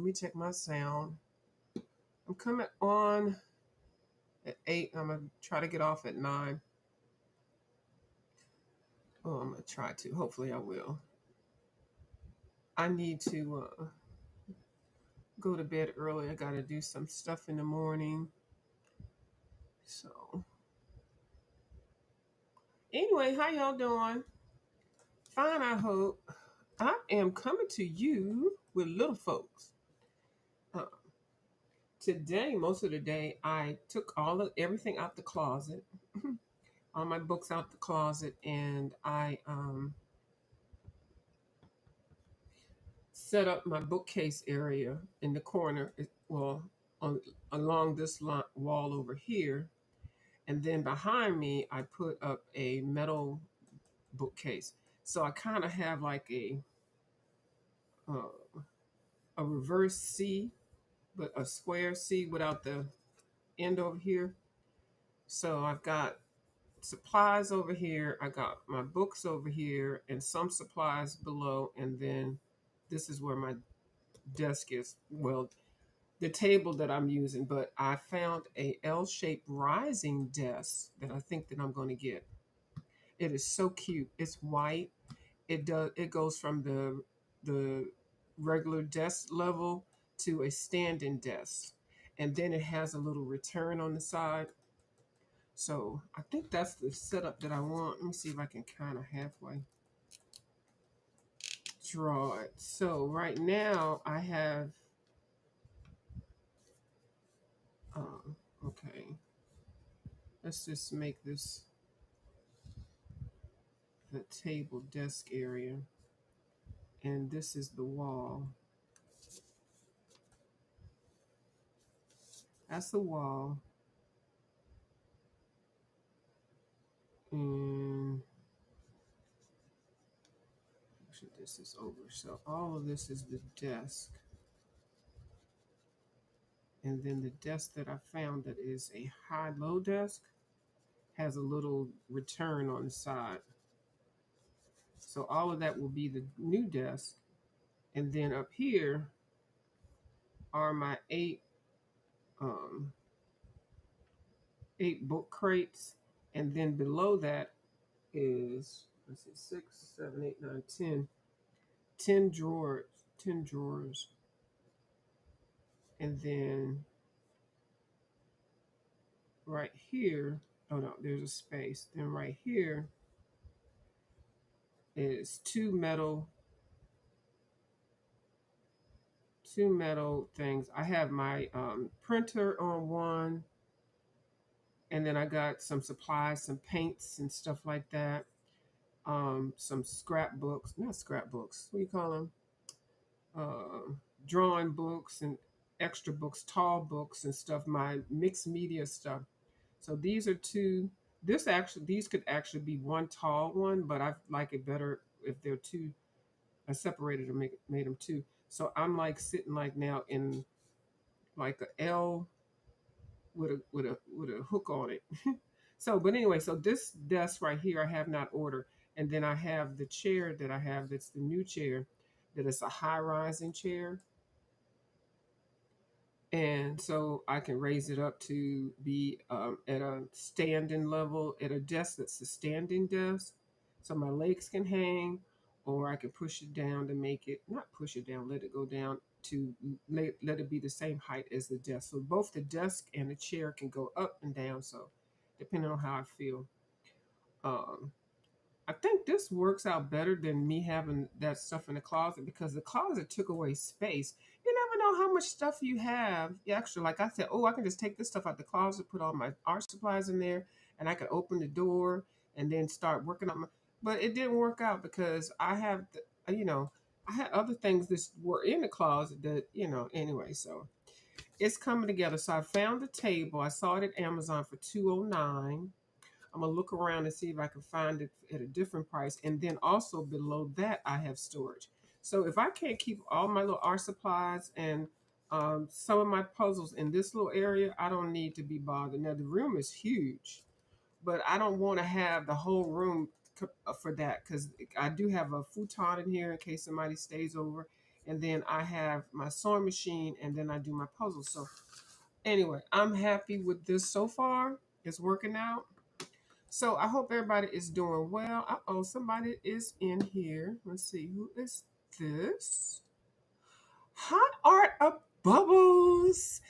let me check my sound. I'm coming on at 8. I'm going to try to get off at 9. Oh, I'm going to try to. Hopefully I will. I need to go to bed early. I got to do some stuff in the morning. So, anyway, how y'all doing? Fine, I hope. I am coming to you with little folks. Uh, Today, most of the day, I took everything out the closet, all my books out the closet, and I set up my bookcase area in the corner. Well, on, along this wall over here, and then behind me, I put up a metal bookcase. So I kind of have like uh, a reverse C, but a square C without the end over here. So I've got supplies over here. I got my books over here and some supplies below. And then this is where my desk is. Well, the table that I'm using, but I found a L-shaped rising desk that I think that I'm going to get. It is so cute. It's white. It goes from the regular desk level to a standing desk. And then it has a little return on the side. So I think that's the setup that I want. Let me see if I can kind of halfway draw it. So right now I have, okay, let's just make this the table desk area. And this is the wall. That's the wall. And actually this is over. So all of this is the desk. And then the desk that I found that is a high-low desk has a little return on the side. So all of that will be the new desk. And then up here are my um, 8 book crates. And then below that is, let's see, 6, 7, 8, 9, 10. 10 drawers. 10 drawers. And then right here, oh no, there's a space. Then right here is two metal things. I have my printer on one, and then I got some supplies, some paints and stuff like that. Some scrapbooks, not scrapbooks. What do you call them? Drawing books and extra books, tall books and stuff. My mixed media stuff. So these are two. These could actually be one tall one, but I like it better if they're two. I separated and made them two. So I'm like sitting like now in like a L with a hook on it. So, but anyway, so this desk right here I have not ordered, and then I have the chair that I have. That's the new chair, that is a high rising chair, and so I can raise it up to be at a standing level at a desk that's a standing desk, so my legs can hang, or I can push it down to make it not push it down, let it go down to let it be the same height as the desk. So both the desk and the chair can go up and down. So depending on how I feel. Um, I think this works out better than me having that stuff in the closet because the closet took away space. You never know how much stuff you have. Yeah, actually, like I said, oh, I can just take this stuff out the closet, put all my art supplies in there, and I could open the door and then start working on my. But it didn't work out because I have, I had other things that were in the closet that, anyway. So it's coming together. So I found the table. I saw it at Amazon for $209. I'm gonna look around and see if I can find it at a different price. And then also below that, I have storage. So if I can't keep all my little art supplies and some of my puzzles in this little area, I don't need to be bothered. Now the room is huge, but I don't want to have the whole room for that because I do have a futon in here in case somebody stays over, And then I have my sewing machine, and then I do my puzzles. So anyway, I'm happy with this so far. It's working out. So I hope everybody is doing well. Uh-oh, somebody is in here. Let's see, who is this? Hot Art of Bubbles.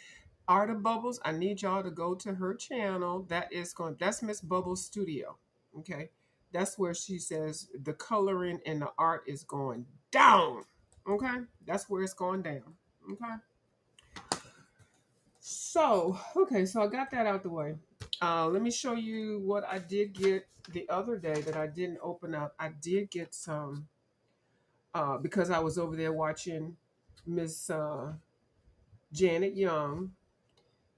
Art of Bubbles. I need y'all to go to her channel. That's Miss Bubbles Studio. Okay. That's where she says the coloring and the art is going down. Okay. That's where it's going down. Okay. So, okay, so I got that out the way. Let me show you what I did get the other day that I didn't open up. I did get some because I was over there watching Miss Janet Young.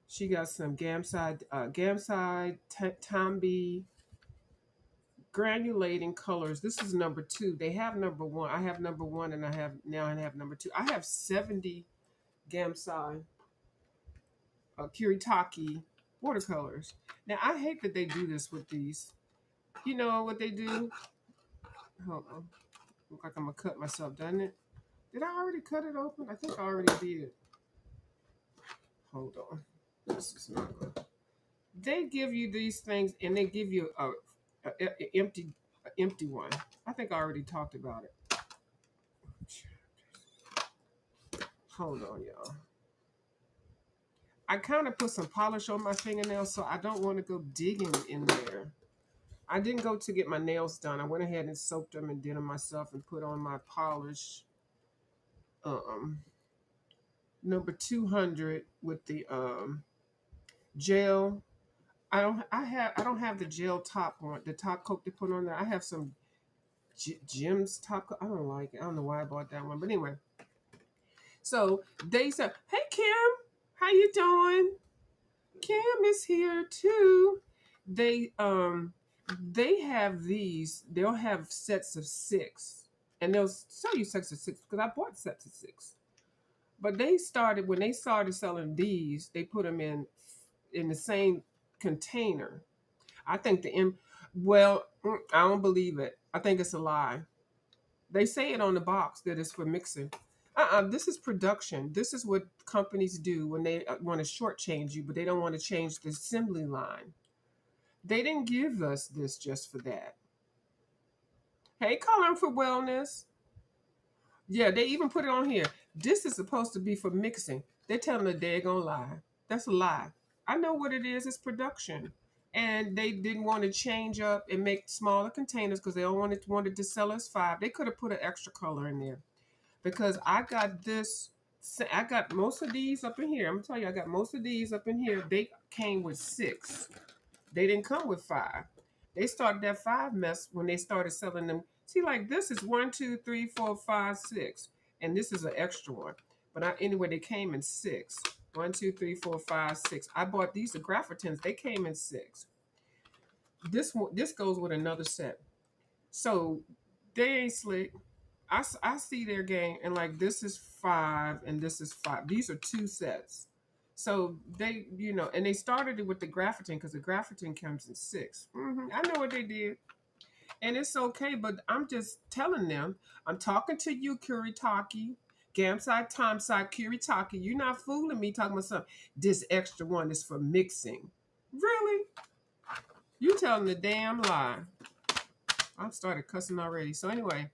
She got some Gamside Tambi granulating colors. This is number 2. They have number 1. I have number 1, and I have number 2. I have 70 Gamside Kiritaki watercolors. Now I hate that they do this with these. You know what they do? Hold on. Look like I'm gonna cut myself, doesn't it? Did I already cut it open? I think I already did. Hold on. This is not good. They give you these things, and they give you a empty one. I think I already talked about it. Hold on, y'all. I kind of put some polish on my fingernails, so I don't want to go digging in there. I didn't go to get my nails done. I went ahead and soaked them and did them myself and put on my polish. Number 200 with the gel. I don't have the gel top one, the top coat they put on there. I have some Jim's top coat. I don't like it. I don't know why I bought that one, but anyway. So they said, "Hey Kim, how you doing?" Kim is here too. They have these. They'll have sets of 6, and they'll sell you sets of 6 because I bought sets of 6. But when they started selling these, they put them in the same container. I think I don't believe it. I think it's a lie. They say it on the box that it's for mixing. This is production. This is what companies do when they want to shortchange you, but they don't want to change the assembly line. They didn't give us this just for that. Hey, Coloring for Wellness. Yeah, they even put it on here. This is supposed to be for mixing. They're telling a daggone lie. That's a lie. I know what it is. It's production. And they didn't want to change up and make smaller containers because they all wanted to sell us 5. They could have put an extra color in there. Because I got most of these up in here. I'm going to tell you, I got most of these up in here. They came with 6. They didn't come with 5. They started that 5 mess when they started selling them. See, like this is 1, 2, 3, 4, 5, 6. And this is an extra one. But anyway, they came in 6. 1, 2, 3, 4, 5, 6. I bought these, the Graphitins. They came in 6. This goes with another set. So they ain't slick. I see their game, and like this is 5 and this is 5. These are 2 sets. So they, and they started it with the Graphitin because the Graphitin comes in 6. I know what they did. And it's okay, but I'm just telling them, I'm talking to you, Kiritaki, Gamside, Tomside, Kiritaki. You're not fooling me talking about something. This extra one is for mixing. Really? You telling the damn lie. I've started cussing already. So anyway,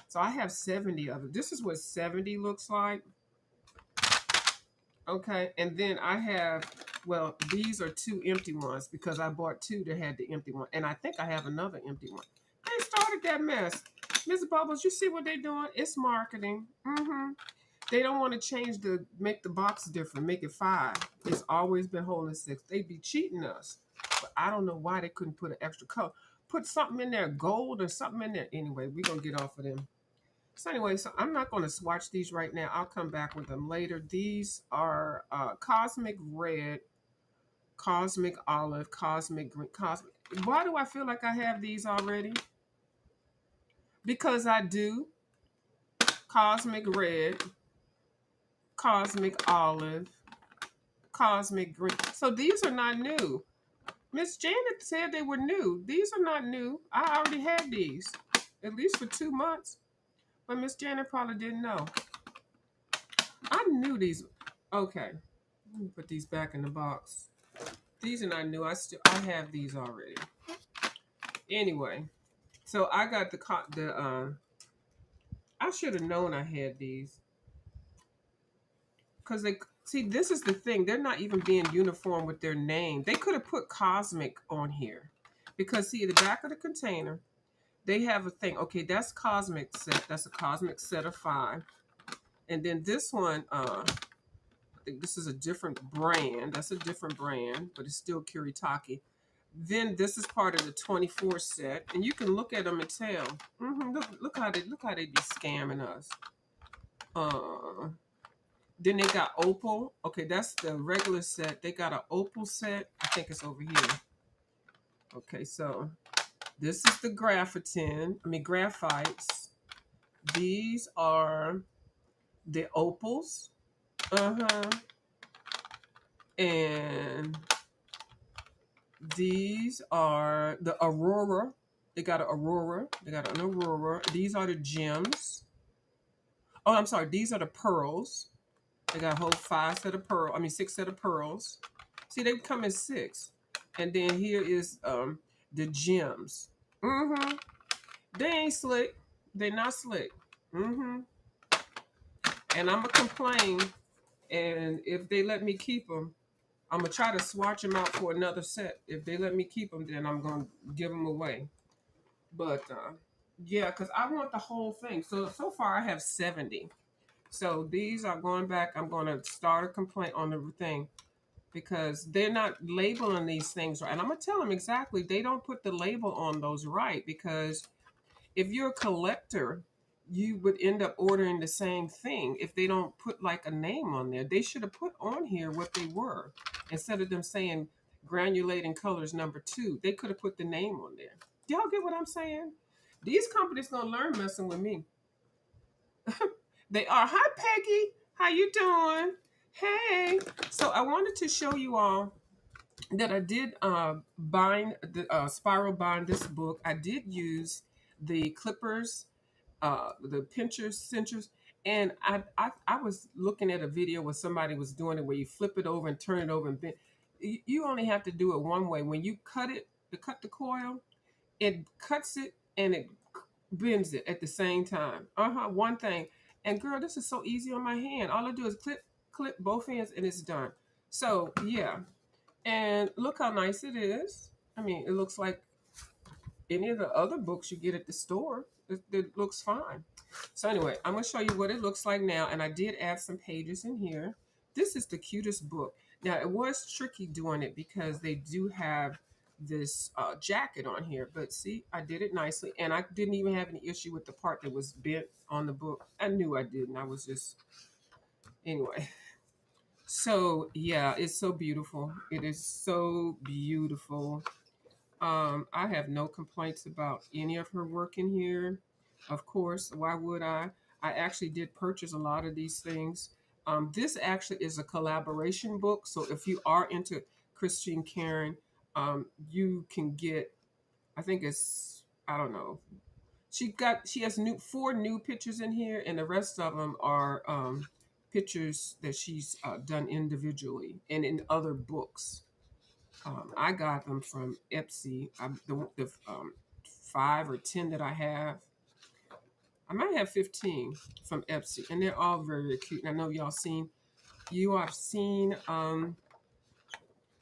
so I have 70 of them. This is what 70 looks like. Okay, and then I have, these are 2 empty ones because I bought 2 that had the empty one. And I think I have another empty one. They started that mess. Ms. Bubbles, you see what they're doing? It's marketing. They don't want to make the box different, make it 5. It's always been holding 6. They be cheating us. But I don't know why they couldn't put an extra color. Put something in there, gold or something in there. Anyway, we're going to get off of them. So anyway, I'm not going to swatch these right now. I'll come back with them later. These are Cosmic Red, Cosmic Olive, Cosmic Green, Cosmic. Why do I feel like I have these already? Because I do. Cosmic Red, Cosmic Olive, Cosmic Green. So these are not new. Miss Janet said they were new. These are not new. I already had these, at least for 2 months. But Miss Janet probably didn't know. I knew these. Okay, let me put these back in the box. These and I knew I have these already. Anyway, so I got the. I should have known I had these because they see. This is the thing. They're not even being uniform with their name. They could have put cosmic on here because see the back of the container. They have a thing. Okay, that's cosmic set. That's a cosmic set of 5. And then this one, I think this is a different brand. That's a different brand, but it's still Kiritaki. Then this is part of the 24 set, and you can look at them and tell. Look how they be scamming us. Uh, then they got opal. Okay, that's the regular set. They got an opal set. I think it's over here. Okay, so this is the graphitin. I mean graphites. These are the opals. Uh-huh. And these are the aurora. They got an aurora. They got an aurora. These are the gems. Oh, I'm sorry. These are the pearls. They got a whole 5 set of pearl. I mean 6 set of pearls. See, they come in 6. And then here is the gems. Mm-hmm. They ain't slick. They're not slick. Mm-hmm. And I'm gonna complain. And if they let me keep them, I'm gonna try to swatch them out for another set. If they let me keep them, then I'm gonna give them away. But yeah, because I want the whole thing. So far I have 70. So these are going back. I'm gonna start a complaint on the thing because they're not labeling these things right. And I'm gonna tell them exactly. They don't put the label on those right because if you're a collector, you would end up ordering the same thing if they don't put like a name on there. They should have put on here what they were instead of them saying granulating colors number 2. They could have put the name on there. Do y'all get what I'm saying? These companies gonna learn messing with me. They are. Hi, Peggy. How you doing? Hey. So I wanted to show you all that I did bind the spiral bind this book. I did use the clippers, the pinchers, cinchers, and I was looking at a video where somebody was doing it where you flip it over and turn it over and bend. You only have to do it one way. When you cut it, to cut the coil, it cuts it and it bends it at the same time. One thing. And girl, this is so easy on my hand. All I do is clip both ends and it's done. So yeah, and look how nice it is. I mean, it looks like any of the other books you get at the store. It looks fine. So anyway, I'm going to show you what it looks like now. And I did add some pages in here. This is the cutest book. Now, it was tricky doing it because they do have this jacket on here. But see, I did it nicely. And I didn't even have any issue with the part that was bent on the book. I knew I didn't. I was just... Anyway. So, yeah, it's so beautiful. It is so beautiful. I have no complaints about any of her work in here. Of course, why would I? I actually did purchase a lot of these things. This actually is a collaboration book. So if you are into Christine Karron, you can get, I think it's, I don't know. She has 4 new pictures in here, and the rest of them are pictures that she's done individually and in other books. I got them from Etsy. The 5 or 10 that I have, I might have 15 from Etsy, and they're all very, very cute. And I know you have seen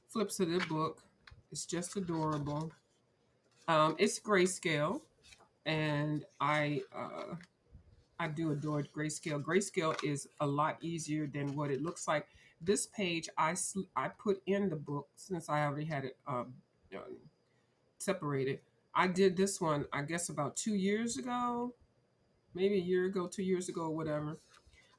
flips of the book. It's just adorable. It's grayscale, and I do adore grayscale. Grayscale is a lot easier than what it looks like. This page I put in the book since I already had it separated. I did this one, I guess, about 2 years ago, maybe a year ago, 2 years ago, whatever.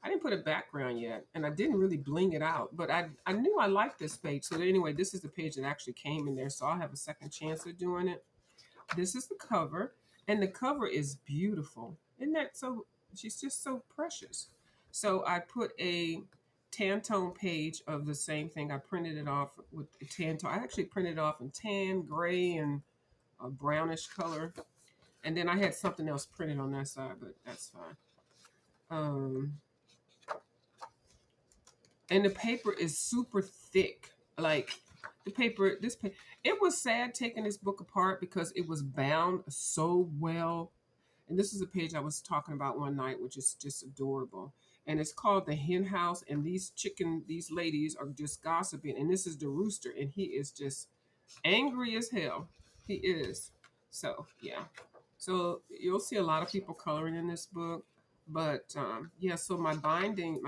I didn't put a background yet, and I didn't really bling it out, but I knew I liked this page. So anyway, this is the page that actually came in there, so I'll have a second chance of doing it. This is the cover, and the cover is beautiful. Isn't that so? She's just so precious. So I put a Tantone page of the same thing. I printed it off with a Tantone. I actually printed it off in tan, gray, and a brownish color. And then I had something else printed on that side, but that's fine. Um, And the paper is super thick. Like the paper, it was sad taking this book apart because it was bound so well. And this is a page I was talking about one night, which is just adorable. And it's called The Hen House. And these ladies are just gossiping. And this is the rooster, and he is just angry as hell. He is. So yeah. So you'll see a lot of people coloring in this book. But yeah, so my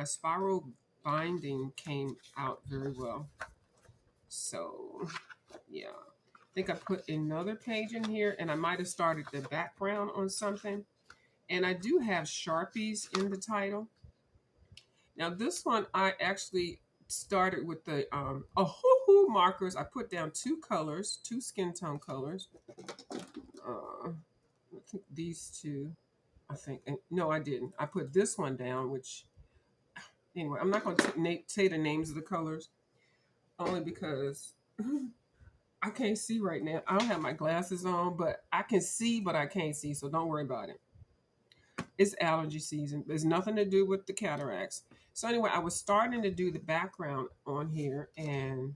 spiral binding came out very well. So yeah. I think I put another page in here, and I might have started the background on something. And I do have Sharpies in the title. Now this one I actually started with the hoo markers. I put down two colors, two skin tone colors. I think these two. I think no, I didn't. I put this one down, which anyway, I'm not going to say the names of the colors only because I can't see right now. I don't have my glasses on, but I can see, but I can't see, so don't worry about it. It's allergy season. There's nothing to do with the cataracts. So anyway, I was starting to do the background on here, and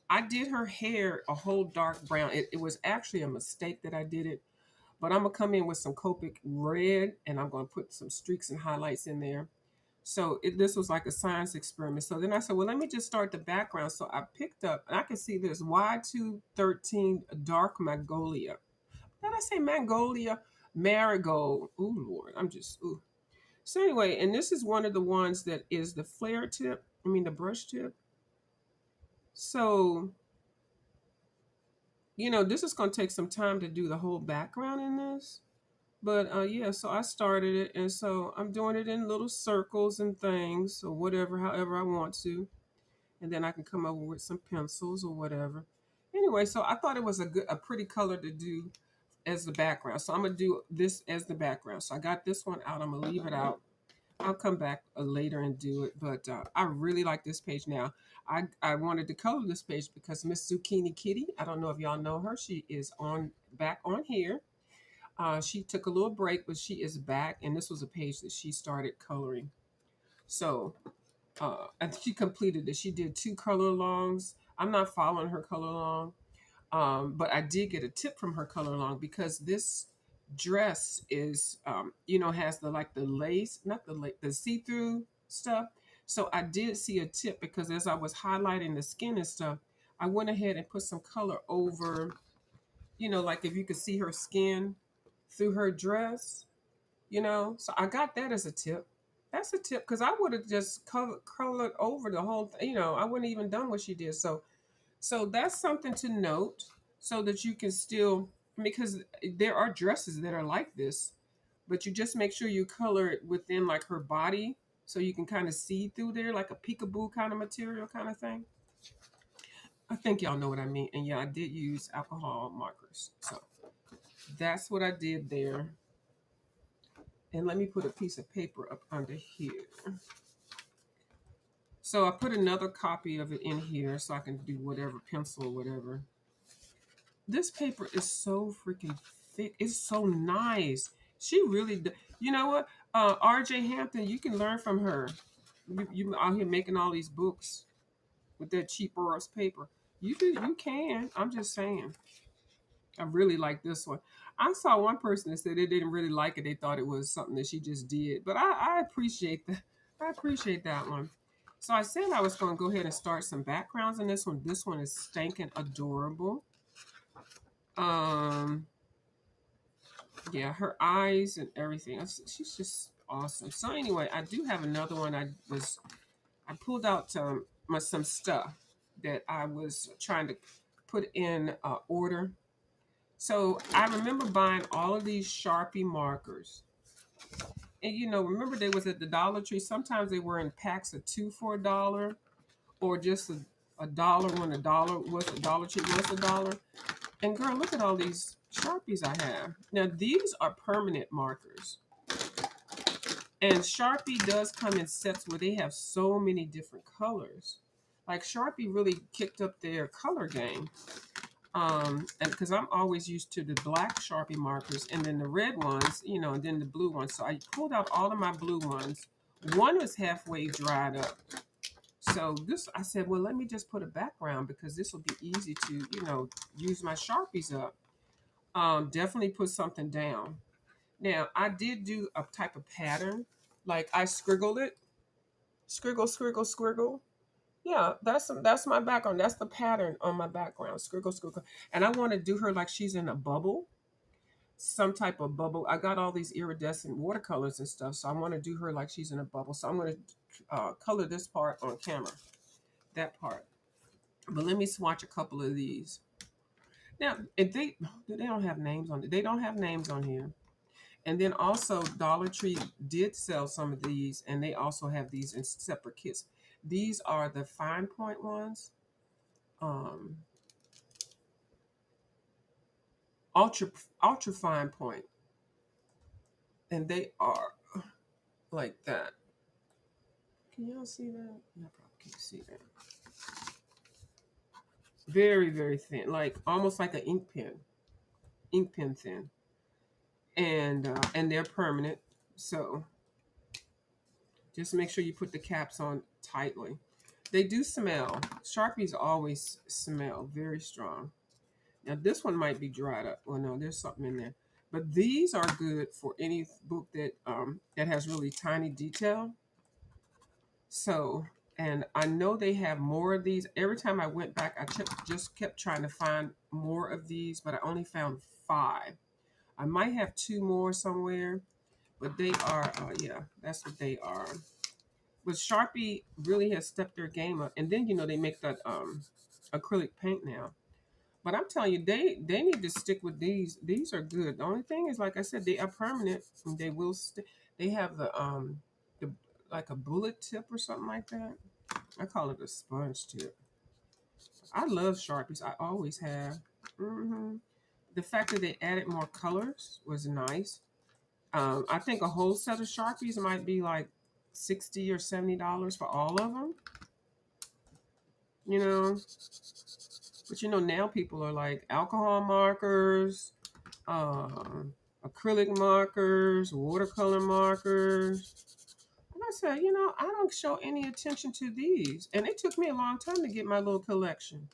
I did her hair a whole dark brown. It was actually a mistake that I did it, but I'm gonna come in with some Copic red, and I'm gonna put some streaks and highlights in there. So this was like a science experiment. So then I said, well, let me just start the background. So I picked up, and I can see this Y213 dark magnolia. Did I say magnolia? Marigold. Ooh, Lord, I'm just, ooh. So anyway, and this is one of the ones that is the flare tip. I mean, the brush tip. So, this is going to take some time to do the whole background in this. But yeah, so I started it, and so I'm doing it in little circles and things, or whatever, however I want to, and then I can come over with some pencils or whatever. Anyway, so I thought it was a pretty color to do as the background. So I'm gonna do this as the background. So I got this one out. I'm gonna leave it out. I'll come back later and do it, but I really like this page now. I wanted to color this page because Miss Zucchini Kitty. I don't know if y'all know her. She is on back on here. She took a little break, but she is back, and this was a page that she started coloring. So, and she completed it. She did 2 color alongs. I'm not following her color along, but I did get a tip from her color along because this dress is, has the lace, not the lace, the see through stuff. So I did see a tip because as I was highlighting the skin and stuff, I went ahead and put some color over, like if you could see her skin through her dress, So I got that as a tip. That's a tip because I would have just colored over the whole thing. I wouldn't even done what she did. So that's something to note so that you can still, because there are dresses that are like this, but you just make sure you color it within like her body so you can kind of see through there like a peekaboo kind of material kind of thing. I think y'all know what I mean. And yeah, I did use alcohol markers. So that's what I did there. And let me put a piece of paper up under here. So I put another copy of it in here so I can do whatever, pencil or whatever. This paper is so freaking thick. It's so nice. She really, you know what? RJ Hampton, you can learn from her. You out here making all these books with that cheap ass paper. You can. I'm just saying. I really like this one. I saw one person that said they didn't really like it. They thought it was something that she just did. But I appreciate that. I appreciate that one. So I said I was going to go ahead and start some backgrounds in this one. This one is stinking adorable. Um, yeah, her eyes and everything. She's just awesome. So anyway, I do have another one. I pulled out some stuff that I was trying to put in order. So I remember buying all of these Sharpie markers. And remember they was at the Dollar Tree. Sometimes they were in packs of 2 for $1, or just a dollar when a dollar was a Dollar Tree was a dollar. And girl, look at all these Sharpies I have. Now these are permanent markers. And Sharpie does come in sets where they have so many different colors. Like Sharpie really kicked up their color game. And because I'm always used to the black Sharpie markers and then the red ones, and then the blue ones. So I pulled out all of my blue ones. One was halfway dried up. So this, I said, well, let me just put a background because this will be easy to, use my Sharpies up. Definitely put something down. Now, I did do a type of pattern. Like I scriggled it. Scriggle, scriggle, scriggle. Yeah, that's my background. That's the pattern on my background. Scriggle, scriggle. And I want to do her like she's in a bubble. Some type of bubble. I got all these iridescent watercolors and stuff. So I want to do her like she's in a bubble. So I'm going to color this part on camera. That part. But let me swatch a couple of these. Now, if they don't have names on it. They don't have names on here. And then also Dollar Tree did sell some of these, and they also have these in separate kits. These are the fine point ones. Um, ultra fine point. And they are like that. Can y'all see that? I probably can't see that. Very, very thin. Like almost like an ink pen. Ink pen thin. And they're permanent. So just make sure you put the caps on tightly. They do smell. Sharpies always smell very strong. Now this one might be dried up. Well, no, there's something in there. But these are good for any book that has really tiny detail. So, and I know they have more of these. Every time I went back, I just kept trying to find more of these, but I only found 5. I might have 2 more somewhere, but they are, yeah, that's what they are. But Sharpie really has stepped their game up. And then, they make that acrylic paint now. But I'm telling you, they need to stick with these. These are good. The only thing is, like I said, they are permanent. And they will stick. They have the like a bullet tip or something like that. I call it a sponge tip. I love Sharpies. I always have. The fact that they added more colors was nice. I think a whole set of Sharpies might be like $60 or $70 for all of them. But now people are like alcohol markers, acrylic markers, watercolor markers. And I said, I don't show any attention to these. And it took me a long time to get my little collection.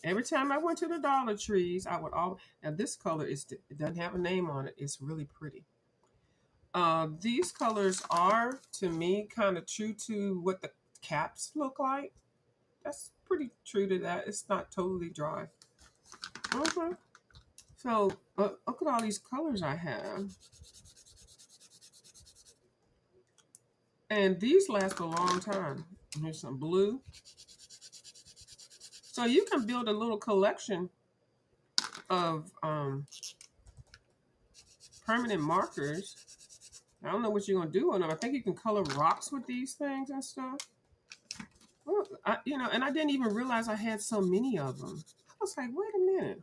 Every time I went to the Dollar Trees, I would always. Now this color it doesn't have a name on it. It's really pretty. These colors are, to me, kind of true to what the caps look like. That's pretty true to that. It's not totally dry. So look at all these colors I have. And these last a long time. Here's some blue. So you can build a little collection of permanent markers. I don't know what you're going to do with them. I think you can color rocks with these things and stuff. Well, and I didn't even realize I had so many of them. I was like, wait a minute.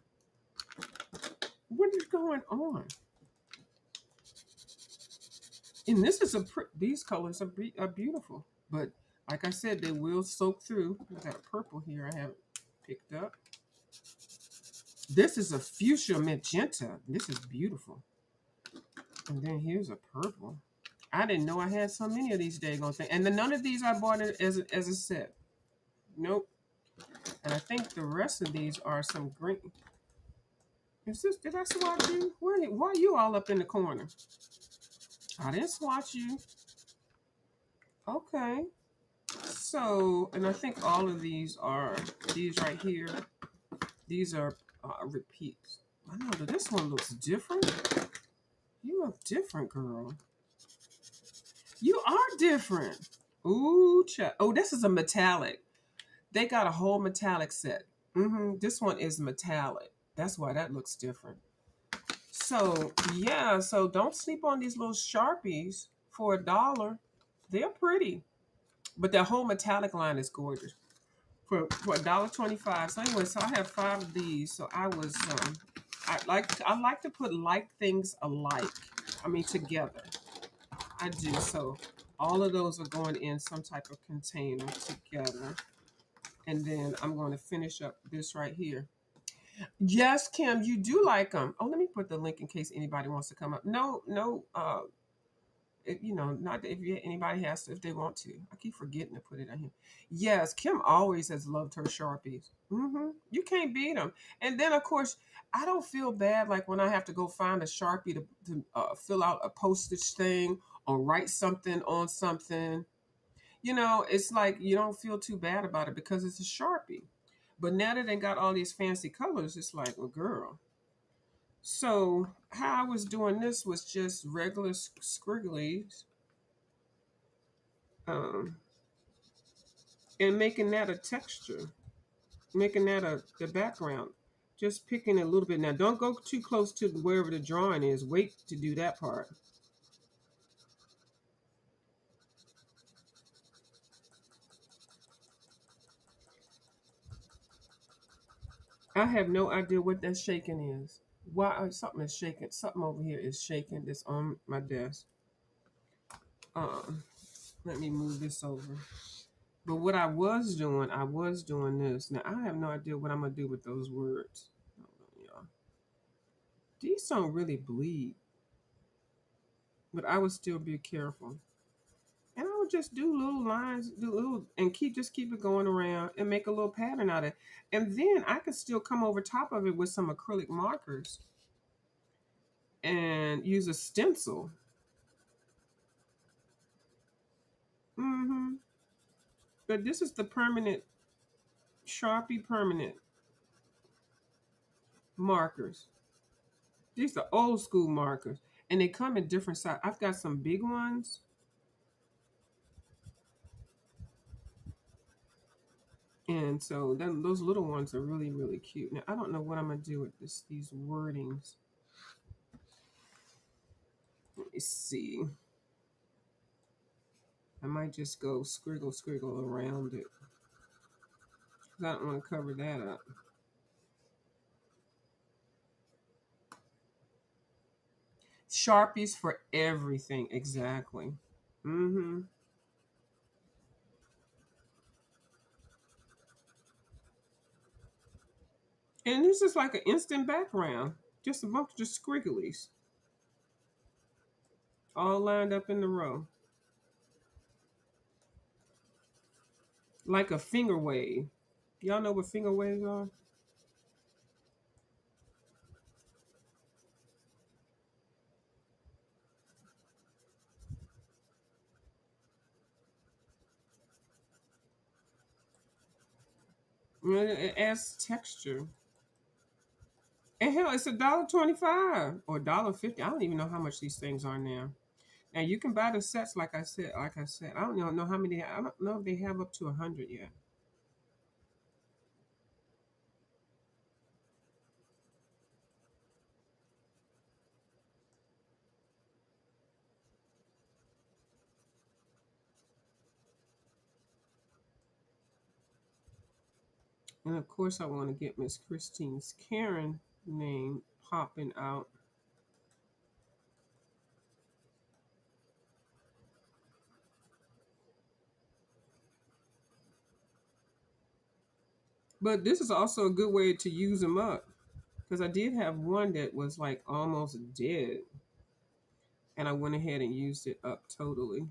What is going on? And this is these colors are beautiful. But like I said, they will soak through. I got a purple here I haven't picked up. This is a fuchsia magenta. This is beautiful. And then here's a purple. I didn't know I had so many of these daggone things. And then none of these I bought as a set. Nope. And I think the rest of these are some green. Did I swatch you? Why are you all up in the corner? I didn't swatch you. Okay. So, and I think all of these right here. These are repeats. I know that this one looks different. You look different, girl. You are different. Ooh, oh, this is a metallic. They got a whole metallic set. This one is metallic. That's why that looks different. So, yeah. So don't sleep on these little Sharpies for $1. They're pretty. But that whole metallic line is gorgeous. For $1.25. So anyway, so I have 5 of these. So I was I like to put like things alike. I mean together. I do. So all of those are going in some type of container together. And then I'm going to finish up this right here. Yes, Kim, you do like them. Oh, let me put the link in case anybody wants to come up. No, Not that if anybody has to, if they want to. I keep forgetting to put it on here. Yes, Kim always has loved her Sharpies. You can't beat them. And then, of course, I don't feel bad like when I have to go find a Sharpie to fill out a postage thing or write something on something. It's like you don't feel too bad about it because it's a Sharpie. But now that they got all these fancy colors, it's like, well, girl. So how I was doing this was just regular scrigglies, um, and making that a texture, making that the background. Just picking a little bit. Now, don't go too close to wherever the drawing is. Wait to do that part. I have no idea what that shaking is. Why something is shaking? Something over here is shaking. That's on my desk. Um, Let me move this over. But what I was doing this. Now I have no idea what I'm gonna do with those words. Hold on, y'all. These don't really bleed, but I would still be careful. And I would just do little lines, do little, and keep it going around and make a little pattern out of it. And then I could still come over top of it with some acrylic markers and use a stencil. hmm But this is the permanent Sharpie permanent markers. These are old school markers, and they come in different sizes. I've got some big ones, and so then those little ones are really really cute. Now I don't know what I'm gonna do with these wordings. Let me see. I might just go scriggle around it. I don't want to cover that up. Sharpies for everything, exactly. Mm-hmm. And this is like an instant background, just a bunch of squigglies, all lined up in the row, like a finger wave. Y'all know what finger waves are? Well, it adds texture. And hell, it's $1.25 or $1.50. I don't even know how much these things are now. And you can buy the sets, like I said. I don't know how many. I don't know if they have up to 100 yet. And of course, I want to get Miss Christine's Karron name popping out. But this is also a good way to use them up because I did have one that was like almost dead, and I went ahead and used it up totally.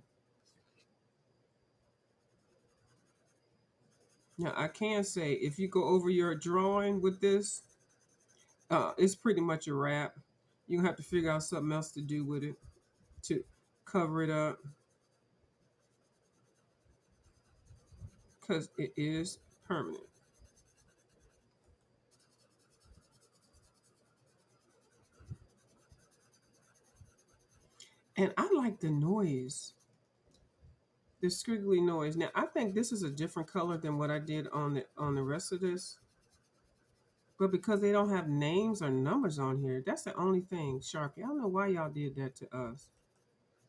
Now I can say if you go over your drawing with this, it's pretty much a wrap. You have to figure out something else to do with it to cover it up because it is permanent. And I like the noise, the squiggly noise. Now I think this is a different color than what I did on the rest of this. But because they don't have names or numbers on here, that's the only thing, Sharpie. I don't know why y'all did that to us.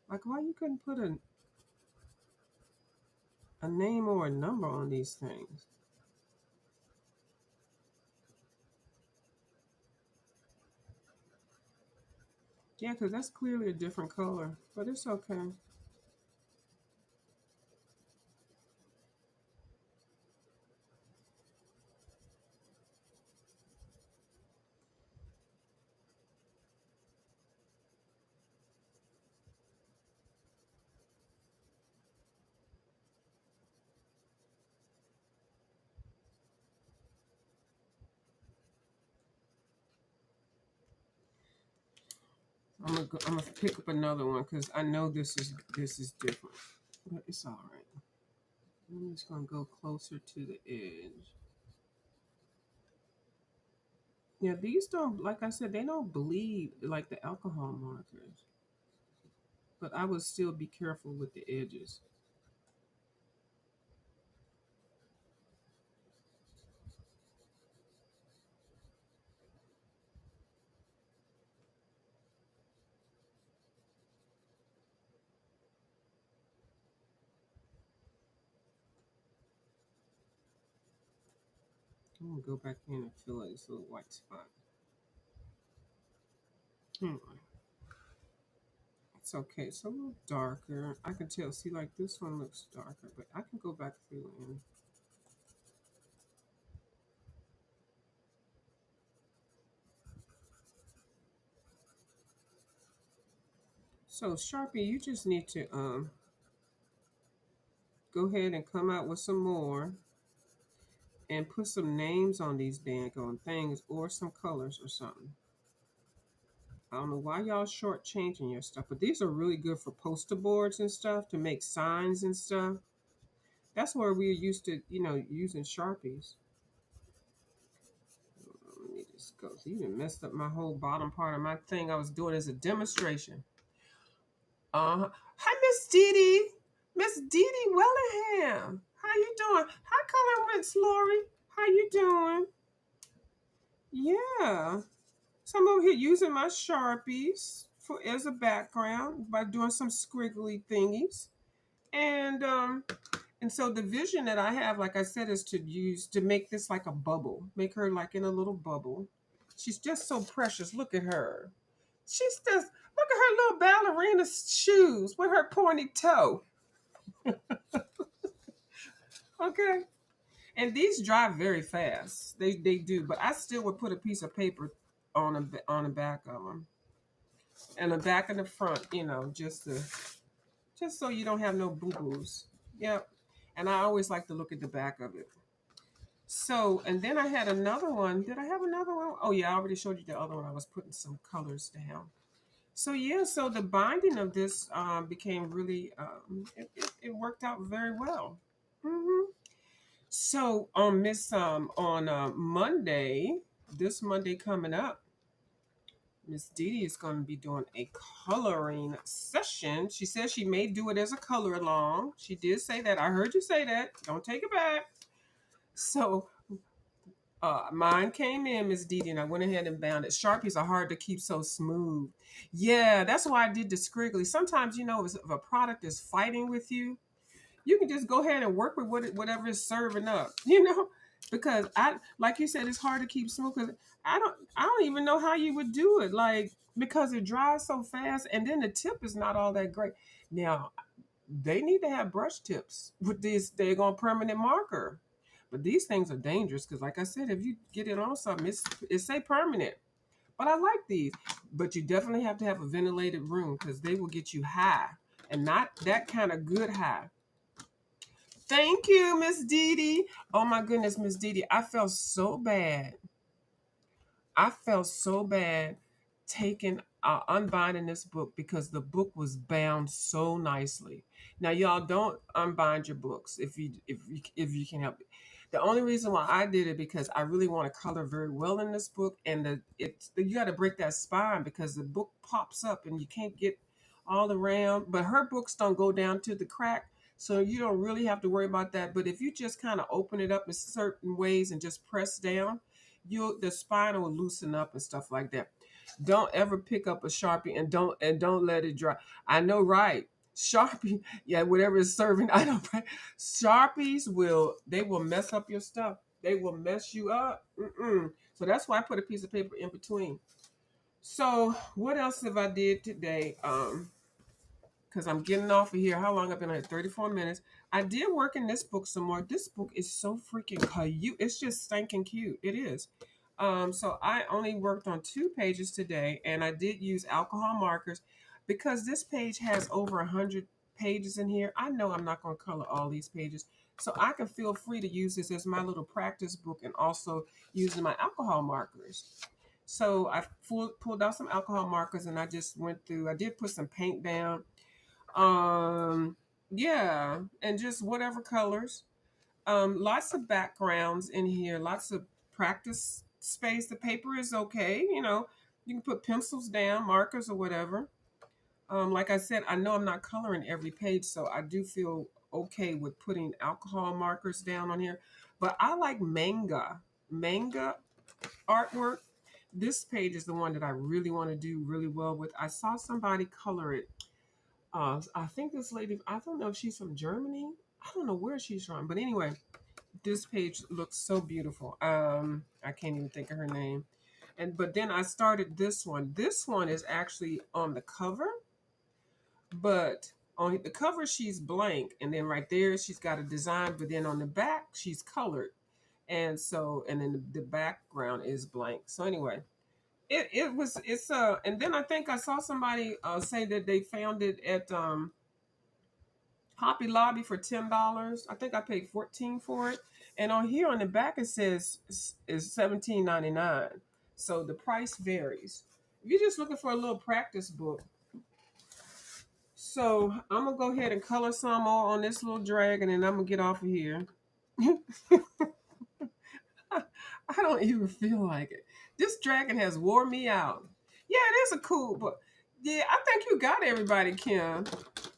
Like why you couldn't put a name or a number on these things? Yeah, because that's clearly a different color. But it's okay. I'm gonna pick up another one because I know this is different, but it's all right. I'm just gonna go closer to the edge. Yeah, these don't, like I said, they don't bleed like the alcohol markers, but I would still be careful with the edges. I'm gonna go back in and fill out this little white spot. Anyway, it's okay. It's a little darker. I can tell. See, like this one looks darker, but I can go back through and. So Sharpie, you just need to go ahead and come out with some more and put some names on these daggone things or some colors or something. I don't know why y'all shortchanging your stuff, but these are really good for poster boards and stuff to make signs and stuff. That's where we're used to, using Sharpies. Let me just go. So you done messed up my whole bottom part of my thing I was doing as a demonstration. Hi, Miss Dee Dee. Miss Dee Dee Wellingham. How you doing? Hi, Colin Wentz, Lori. How you doing? Yeah. So I'm over here using my Sharpies for as a background by doing some squiggly thingies. And so the vision that I have, like I said, is to make this like a bubble. Make her like in a little bubble. She's just so precious. Look at her. She's just look at her little ballerina shoes with her pointy toe. Okay. And these dry very fast. They do, but I still would put a piece of paper on the back of them, and the back and the front, just so you don't have no boo boos. Yep. And I always like to look at the back of it. So, and then I had another one. Did I have another one? Oh yeah, I already showed you the other one. I was putting some colors down. So yeah, so the binding of this became really, it worked out very well. Hmm. So on Monday, this Monday coming up, Miss Dee Dee is going to be doing a coloring session. She says she may do it as a color along. She did say that. I heard you say that. Don't take it back. So mine came in, Miss Dee Dee, and I went ahead and bound it. Sharpies are hard to keep so smooth. Yeah, that's why I did the scriggly. Sometimes, if a product is fighting with you can just go ahead and work with whatever is serving up, because like you said, it's hard to keep smooth because I don't even know how you would do it, like because it dries so fast, and then the tip is not all that great. Now they need to have brush tips with this they're on permanent marker, but these things are dangerous because, like I said, if you get it on something, it's say permanent. But I like these, but you definitely have to have a ventilated room because they will get you high, and not that kind of good high. Thank you, Miss Dee Dee. Oh my goodness, Miss Dee Dee. I felt so bad. I felt so bad taking unbinding this book because the book was bound so nicely. Now, y'all don't unbind your books if you can help it. The only reason why I did it because I really want to color very well in this book, and you got to break that spine because the book pops up and you can't get all around. But her books don't go down to the crack, so you don't really have to worry about that. But if you just kind of open it up in certain ways and just press down, the spine will loosen up and stuff like that. Don't ever pick up a Sharpie and don't let it dry. I know, right? Sharpie, yeah, whatever is serving. I don't. Sharpies will mess up your stuff. They will mess you up. Mm-mm. So that's why I put a piece of paper in between. So what else have I did today? Because I'm getting off of here. How long I've been here? 34 minutes. I did work in this book some more. This book is so freaking cute. It's just stinking cute. It is. So I only worked on 2 pages today, and I did use alcohol markers because this page has over 100 pages in here. I know I'm not going to color all these pages, so I can feel free to use this as my little practice book and also using my alcohol markers. So I pulled out some alcohol markers and I just went through. I did put some paint down. Um, yeah, and just whatever colors. Lots of backgrounds in here, lots of practice space. The paper is okay, you know. You can put pencils down, markers or whatever. Like I said, I know I'm not coloring every page, so I do feel okay with putting alcohol markers down on here. But I like manga artwork. This page is the one that I really want to do really well with. I saw somebody color it. I think this lady, I don't know if she's from Germany. I don't know where she's from, but anyway, this page looks so beautiful. I can't even think of her name. And but then I started this one. This one is actually on the cover, but on the cover she's blank, and then right there she's got a design, but then on the back she's colored, and so and then the background is blank. So anyway, it's and then I think I saw somebody say that they found it at Hobby Lobby for $10. I think I paid 14 for it. And on here on the back it says is 17.99. So the price varies. If you're just looking for a little practice book. So I'm gonna go ahead and color some more on this little dragon and I'm gonna get off of here. I don't even feel like it. This dragon has wore me out. Yeah, it is a cool book. Yeah, I think you got everybody, Kim.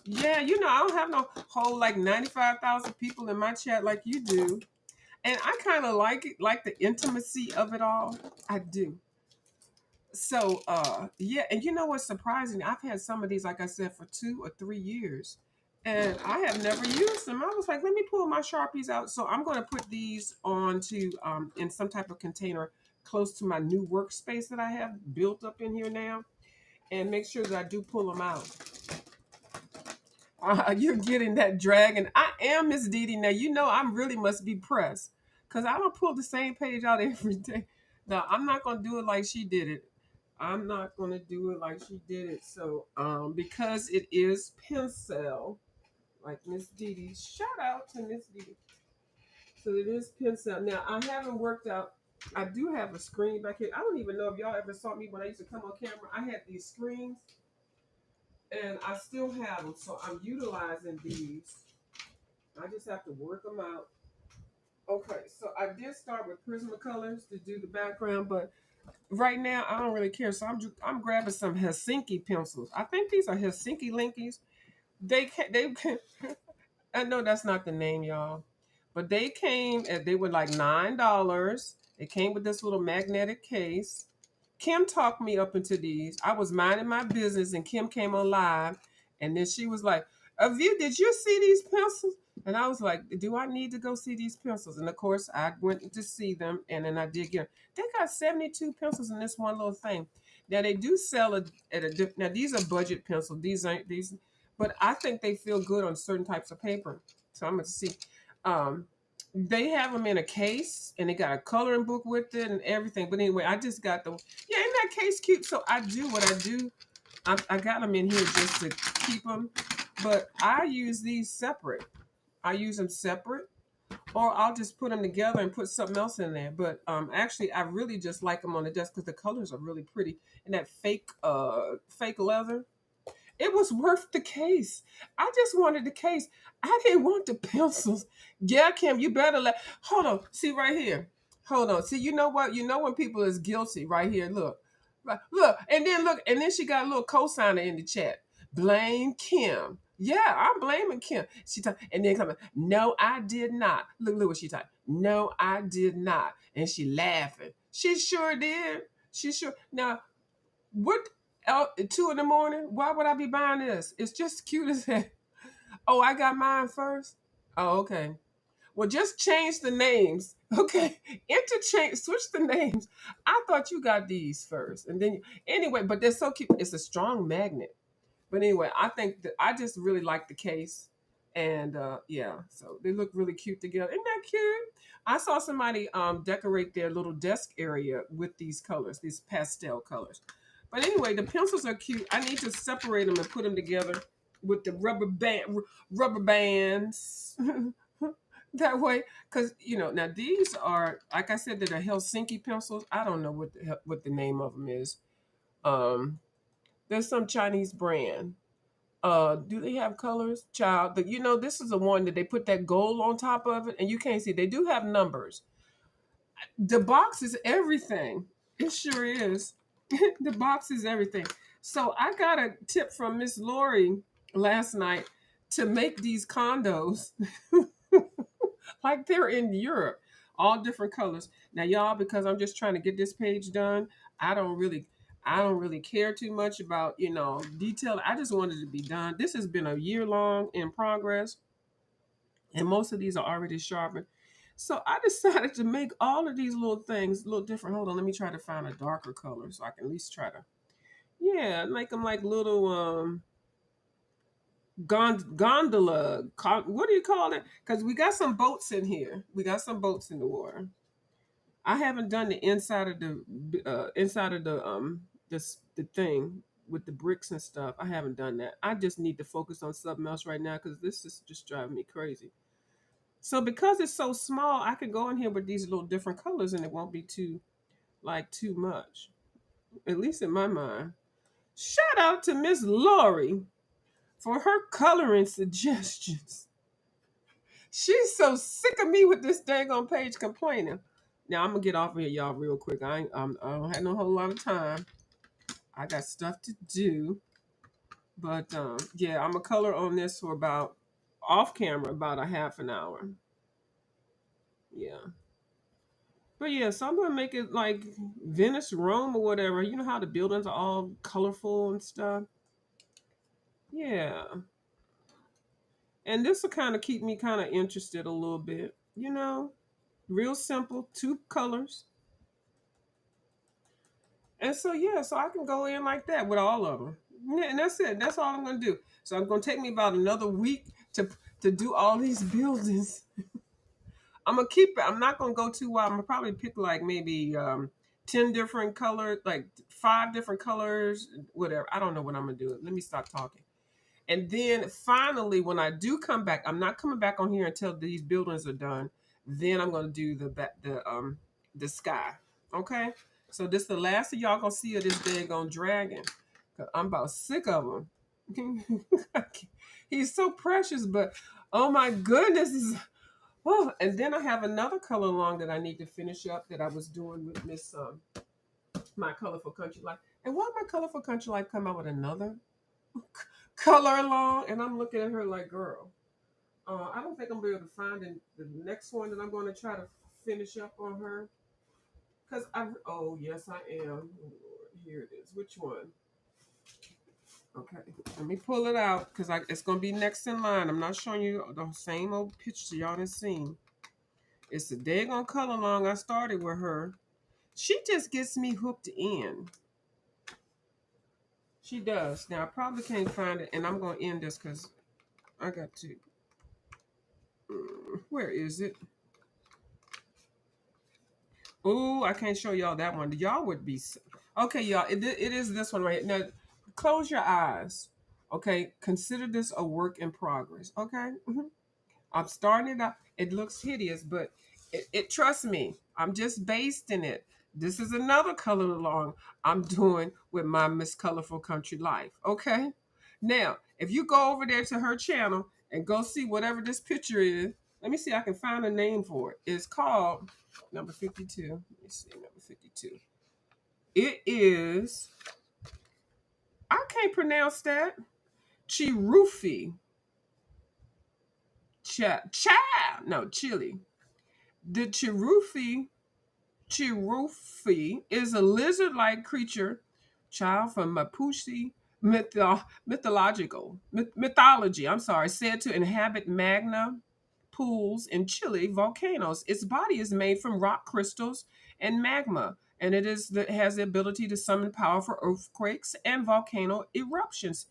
Yeah, you know, I don't have no whole like 95,000 people in my chat like you do. And I kind of like it, like the intimacy of it all. I do. So, yeah, and you know what's surprising? I've had some of these, like I said, for 2 or 3 years. And I have never used them. I was like, let me pull my Sharpies out. So I'm going to put these onto in some type of container close to my new workspace that I have built up in here now, and make sure that I do pull them out. You're getting that dragon. I am Miss Didi. Now you know I'm really must be pressed because I don't pull the same page out every day. No, I'm not gonna do it like she did it. I'm not gonna do it like she did it. So because it is pencil, like Miss Didi. Shout out to Miss Didi. So it is pencil. Now I haven't worked out. I do have a screen back here. I don't even know if y'all ever saw me when I used to come on camera. I had these screens and I still have them, so I'm utilizing these. I just have to work them out. Okay, so I did start with Prismacolors to do the background, but right now I don't really care. So I'm grabbing some Helsinki pencils. I think these are Helsinki Linkies. They I know that's not the name, y'all, but they came and they were like $9. It came with this little magnetic case. Kim talked me up into these. I was minding my business and Kim came on live and then she was like, Aview, did you see these pencils? And I was like, do I need to go see these pencils? And of course I went to see them and then I did get them. They got 72 pencils in this one little thing. Now they do sell it at a now these are budget pencils. These aren't these, but I think they feel good on certain types of paper. So I'm gonna see. Um, they have them in a case and they got a coloring book with it and everything. But anyway, I just got the yeah, isn't that case cute? So I do what I do. I got them in here just to keep them, but I use these separate. I use them separate, or I'll just put them together and put something else in there. But actually, I really just like them on the desk because the colors are really pretty and that fake leather. It was worth the case. I just wanted the case. I didn't want the pencils. Yeah, Kim, you better let. Hold on. See right here. Hold on. See, you know what? You know when people is guilty right here. Look, look, and then look, and then she got a little cosigner in the chat. Blame Kim. Yeah, I'm blaming Kim. She typed, and then coming. No, I did not. Look what she typed. No, I did not. And she laughing. She sure did. She sure. Now, what out at 2 in the morning? Why would I be buying this? It's just cute as heck. Oh, I got mine first. Oh, okay. Well, just change the names. Okay, interchange, switch the names. I thought you got these first, and then anyway. But they're so cute. It's a strong magnet. But anyway, I think that I just really like the case, and yeah, so they look really cute together. Isn't that cute? I saw somebody decorate their little desk area with these colors, these pastel colors. But anyway, the pencils are cute. I need to separate them and put them together with the rubber bands. that way. Because now these are, like I said, they're the Helsinki pencils. I don't know what the name of them is. Um, there's some Chinese brand. Do they have colors, child? This is the one that they put that gold on top of it, and you can't see. They do have numbers. The box is everything. It sure is. The box is everything. So I got a tip from Miss Lori last night to make these condos like they're in Europe, all different colors. Now, y'all, because I'm just trying to get this page done, I don't really, I don't really care too much about detail. I just wanted it to be done. This has been a year long in progress, and most of these are already sharpened. So I decided to make all of these little things a little different. Hold on, let me try to find a darker color so I can at least try to, yeah, make them like little gondola. What do you call it? Because we got some boats in here. We got some boats in the water. I haven't done the inside of the thing with the bricks and stuff. I haven't done that. I just need to focus on something else right now because this is just driving me crazy. So because it's so small, I can go in here with these little different colors and it won't be too much. At least in my mind. Shout out to Miss Lori for her coloring suggestions. She's so sick of me with this dang on page complaining. Now I'm gonna get off of here, y'all, real quick. I don't have no whole lot of time. I got stuff to do, but yeah, I'm gonna color on this for about off camera about a half an hour. Yeah, but yeah, so I'm gonna make it like Venice, Rome, or whatever. You know how the buildings are all colorful and stuff. Yeah, and this will kind of keep me kind of interested a little bit. Real simple, two colors. And so yeah, so I can go in like that with all of them. Yeah, and that's it. That's all I'm gonna do. So I'm gonna take me about another week to do all these buildings. I'm gonna keep it. I'm not gonna go too wild. I'm gonna probably pick like maybe 10 different colors, like 5 different colors, whatever. I don't know what I'm gonna do. Let me stop talking. And then finally, when I do come back, I'm not coming back on here until these buildings are done. Then I'm gonna do the sky. Okay. So this is the last of y'all gonna see of this daggone dragon. 'Cause I'm about sick of him. He's so precious, but oh my goodness, oh. And then I have another color along that I need to finish up that I was doing with Miss My Colorful Country Life. And why my Colorful Country Life come out with another color along? And I'm looking at her like, girl, I don't think I'm gonna be able to find the next one that I'm going to try to finish up on her. Cause oh yes I am. Oh, Lord, here it is. Which one? Okay, let me pull it out because it's gonna be next in line. I'm not showing you the same old picture y'all done seen. It's the daggone color long I started with her. She just gets me hooked in. She does. Now I probably can't find it, and I'm gonna end this because I got to. Where is it? Oh, I can't show y'all that one. Y'all would be okay, y'all. It is this one right here. Now. Close your eyes. Okay, consider this a work in progress. Okay, I'm starting it up. It looks hideous, but it trust me, I'm just basting it. This is another color along I'm doing with my Miss Colorful Country Life. Okay, now if you go over there to her channel and go see whatever this picture is, let me see. I can find a name for it. It's called number 52. Let me see, number 52. It is. I can't pronounce that. Chirufi. No, chili. The Chirufi is a lizard-like creature, child from Mapuche mythology. I'm sorry, said to inhabit magna pools in Chile volcanoes. Its body is made from rock crystals and magma, and has the ability to summon powerful earthquakes and volcano eruptions.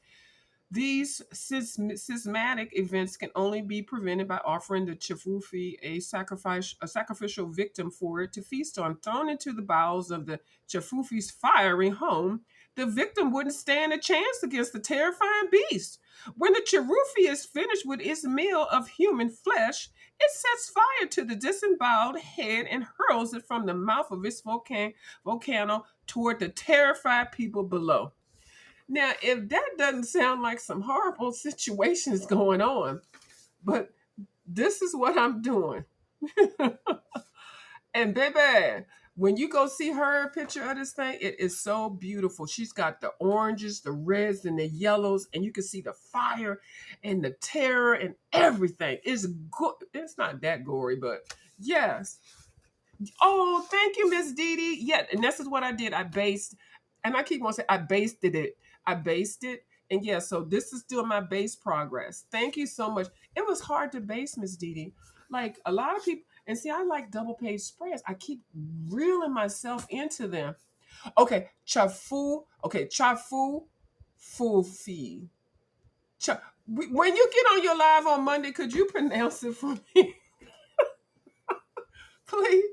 These seismic events can only be prevented by offering the Chifufi a sacrificial victim for it to feast on. Thrown into the bowels of the Chifufi's fiery home, the victim wouldn't stand a chance against the terrifying beast. When the Chirufi is finished with its meal of human flesh, It sets fire to the disemboweled head and hurls it from the mouth of its volcano toward the terrified people below. Now, if that doesn't sound like some horrible situations going on, but this is what I'm doing. And baby, when you go see her picture of this thing, it is so beautiful. She's got the oranges, the reds, and the yellows, and you can see the fire and the terror and everything. It's good. It's not that gory, but yes. Oh, thank you, Miss Dee Dee. Yeah, and this is what I did. I based, and I keep on saying I basted it. I based it. And yeah, so this is still my base progress. Thank you so much. It was hard to base, Miss Dee Dee. Like a lot of people, and see, I like double page spreads. I keep reeling myself into them. Okay, chafu. Okay, chafu, fufi. Cha, when you get on your live on Monday, could you pronounce it for me? Please.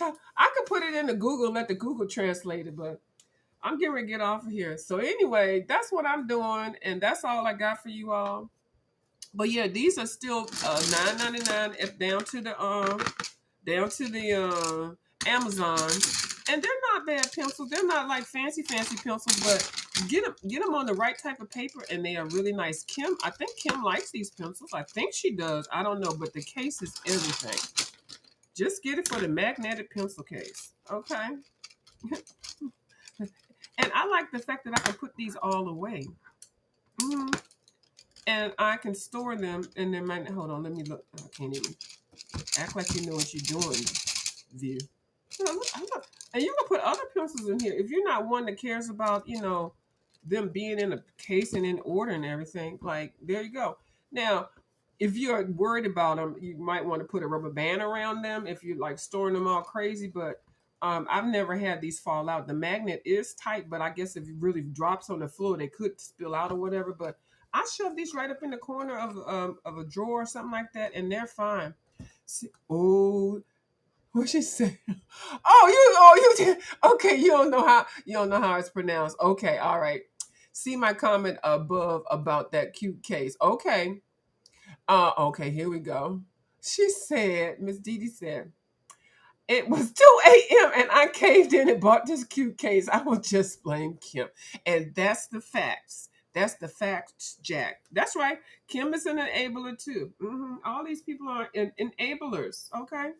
I could put it into Google and let the Google translate it, but I'm getting ready to get off of here. So anyway, that's what I'm doing, and that's all I got for you all. But yeah, these are still $9.99 down to the Amazon, and they're not bad pencils. They're not like fancy pencils, but get them on the right type of paper, and they are really nice. I think Kim likes these pencils. I think she does. I don't know, but the case is everything. Just get it for the magnetic pencil case, okay? And I like the fact that I can put these all away. Mm-hmm. And I can store them and then hold on, let me look. I can't even act like you know what you're doing, View. Look. And you can put other pencils in here. If you're not one that cares about, them being in a case and in order and everything, like, there you go. Now, if you're worried about them, you might want to put a rubber band around them if you're like storing them all crazy. But I've never had these fall out. The magnet is tight, but I guess if it really drops on the floor, they could spill out or whatever. But I shove these right up in the corner of a drawer or something like that, and they're fine. See, oh, what she say? You okay, you don't know how it's pronounced. Okay, all right. See my comment above about that cute case. Okay. Okay, here we go. She said, Miss Dee Dee said, it was 2 a.m. and I caved in and bought this cute case. I will just blame Kim. And that's the facts. That's the facts, Jack. That's right. Kim is an enabler too. All these people are enablers. Okay.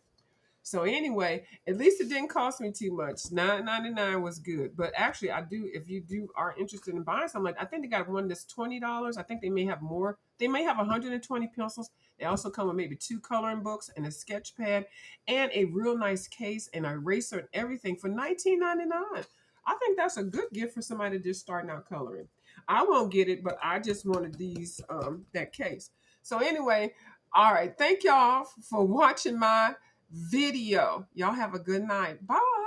So anyway, at least it didn't cost me too much. $9.99 was good. But actually, I do. If you are interested in buying something, I think they got one that's $20. I think they may have more. They may have 120 pencils. They also come with maybe 2 coloring books and a sketch pad and a real nice case and an eraser and everything for $19.99. I think that's a good gift for somebody just starting out coloring. I won't get it, but I just wanted that case. So anyway, all right. Thank y'all for watching my video. Y'all have a good night. Bye.